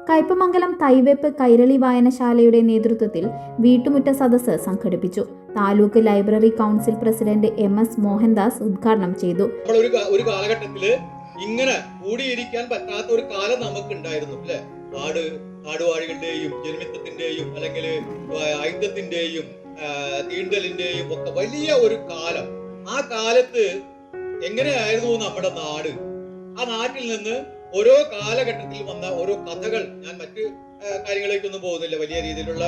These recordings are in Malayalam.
കയ്പമംഗലം തൈവേപ്പ് കൈരളി വായനശാലയുടെ നേതൃത്വത്തിൽ വീട്ടുമുറ്റ സദസ്സ് സംഘടിപ്പിച്ചു. Taluk library council president MS Mohandas ഉദ്ഘാടനം ചെയ്തു. ഒരു കാലഘട്ടത്തില് ഇങ്ങനെ കൂടിയിരിക്കാൻ പറ്റാത്ത ഒരു കാലം നമുക്ക് ഉണ്ടായിരുന്നു അല്ലെ. ആടുവാഴികളുടെയും ജന്മിത്വത്തിന്റെയും അല്ലെങ്കിൽ ഐക്യത്തിന്റെയും തീണ്ടലിന്റെയും ഒക്കെ വലിയ ഒരു കാലം. ആ കാലത്ത് എങ്ങനെയായിരുന്നു നമ്മുടെ നാട്? ആ നാട്ടിൽ നിന്ന് ഓരോ കാലഘട്ടത്തിൽ വന്ന ഓരോ കഥകൾ, ഞാൻ മറ്റ് കാര്യങ്ങളിലേക്കൊന്നും പോകുന്നില്ല, വലിയ രീതിയിലുള്ള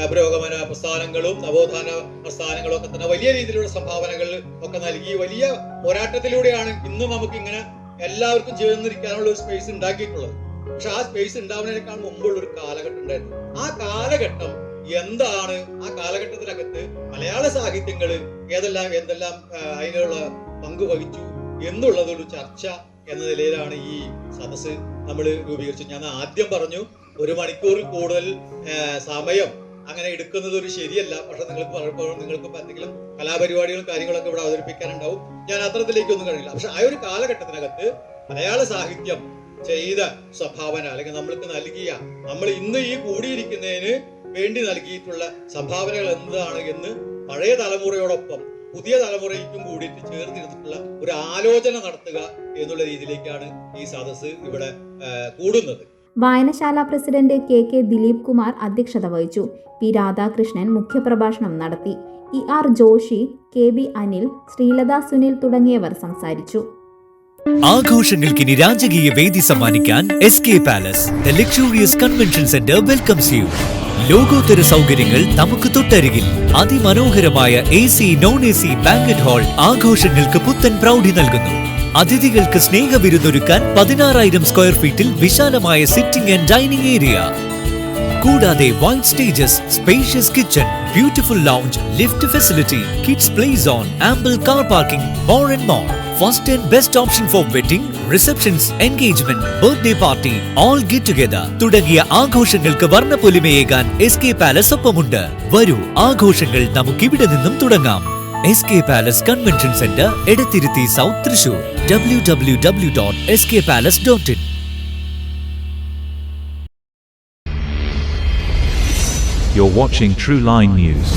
പുരോഗമന പ്രസ്ഥാനങ്ങളും നവോത്ഥാന പ്രസ്ഥാനങ്ങളും ഒക്കെ തന്നെ വലിയ രീതിയിലുള്ള സംഭാവനകൾ ഒക്കെ നൽകി വലിയ പോരാട്ടത്തിലൂടെയാണ് ഇന്ന് നമുക്ക് ഇങ്ങനെ എല്ലാവർക്കും ചേർന്നിരിക്കാനുള്ള ഒരു സ്പേസ് ഉണ്ടാക്കിയിട്ടുള്ളത്. പക്ഷെ ആ സ്പേസ് ഉണ്ടാവുന്നതിനേക്കാൾ മുമ്പുള്ള ഒരു കാലഘട്ടം ഉണ്ടായിരുന്നു. ആ കാലഘട്ടം എന്താണ്? ആ കാലഘട്ടത്തിനകത്ത് മലയാള സാഹിത്യങ്ങൾ എന്തെല്ലാം അതിനുള്ള പങ്ക് വഹിച്ചു എന്നുള്ളതൊരു ചർച്ച എന്ന നിലയിലാണ് ഈ സദസ്സ് നമ്മൾ രൂപീകരിച്ചു. ഞാൻ ആദ്യം പറഞ്ഞു 1 മണിക്കൂറിൽ കൂടുതൽ സമയം അങ്ങനെ എടുക്കുന്നത് ഒരു ശരിയല്ല. പക്ഷെ നിങ്ങൾക്ക് എന്തെങ്കിലും കലാപരിപാടികളും കാര്യങ്ങളൊക്കെ ഇവിടെ അവതരിപ്പിക്കാനുണ്ടാവും. ഞാൻ അത്തരത്തിലേക്കൊന്നും കഴിയില്ല. പക്ഷെ ആ ഒരു കാലഘട്ടത്തിനകത്ത് മലയാള സാഹിത്യം ചെയ്ത സംഭാവന അല്ലെങ്കിൽ നമ്മൾക്ക് നൽകിയ, നമ്മൾ ഇന്ന് ഈ കൂടിയിരിക്കുന്നതിന് വേണ്ടി നൽകിയിട്ടുള്ള സംഭാവനകൾ എന്താണ് എന്ന് പഴയ തലമുറയോടൊപ്പം പുതിയ തലമുറയ്ക്കും കൂടിയിട്ട് ചേർന്നിരുന്നിട്ടുള്ള ഒരു ആലോചന നടത്തുക എന്നുള്ള രീതിയിലേക്കാണ് ഈ സദസ്സ് ഇവിടെ കൂടുന്നത്. വായനശാല പ്രസിഡന്റ് KK ദിലീപ് കുമാർ അധ്യക്ഷത വഹിച്ചു. P രാധാകൃഷ്ണൻ മുഖ്യപ്രഭാഷണം നടത്തി. ER ജോഷി, KB അനിൽ, ശ്രീലത സുനിൽ തുടങ്ങിയവർ സംസാരിച്ചു. ആഘോഷങ്ങൾക്കിനി രാജകീയ വേദി സമ്മാനിക്കാൻ SK palace, the luxurious convention centre welcomes U. ലോകോത്തര സൗകര്യങ്ങൾ നമുക്ക് തൊട്ടരികിൽ. അതിമനോഹരമായ AC, non-AC ബാങ്കറ്റ് ഹാൾ ആഘോഷങ്ങൾക്ക് പുത്തൻ പ്രൗഢി നൽകുന്നു. അതിഥികൾക്ക് സ്നേഹവിരുന്നൊരുക്കാൻ 16,000 സ്ക്വയർ ഫീറ്റിൽ വിശാലമായ സിറ്റിംഗ് ആൻഡ് ഡൈനിങ് ഏരിയ. കൂടാതെ wide stages, spacious kitchen, beautiful lounge, lift facility, kids play zone, ample car parking, more and more. First and best option for wedding, receptions, engagement, birthday party, all get together തുടങ്ങിയ ആഘോഷങ്ങൾക്ക് വർണ്ണപ്പൊലിമയേകാൻ SK പാലസ് ഒപ്പമുണ്ട്. വരൂ, ആഘോഷങ്ങൾ നമുക്കിവിടെ നിന്നും തുടങ്ങാം. SK palace convention centre, Edathiruthy south, Thrissur. www.skpalace.in. You're watching True Line News.